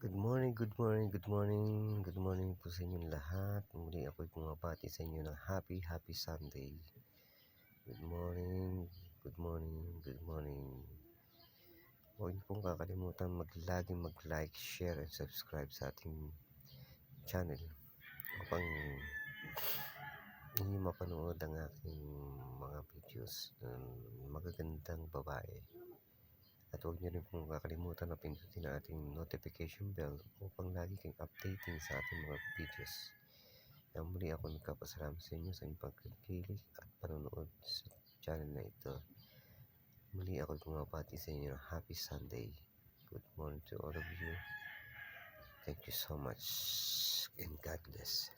Good morning, good morning, good morning, good morning po sa inyong lahat. Muli ako'y bumabati sa inyo ng happy Sunday. Good morning, good morning, good morning. Huwag niyo pong kakalimutan laging mag-like, share, and subscribe sa ating channel upang hindi mapanood ang aking mga videos ng magagandang babae. At huwag niyo rin pong kakalimutan na pindutin ang ating notification bell upang lagi kayong updating sa ating mga videos. Kaya muli ako nagkapasalamat sa inyo sa inyong pagkikilig at panonood sa channel na ito. Muli ako bumabati sa inyo ng happy Sunday. Good morning to all of you. Thank you so much and God bless.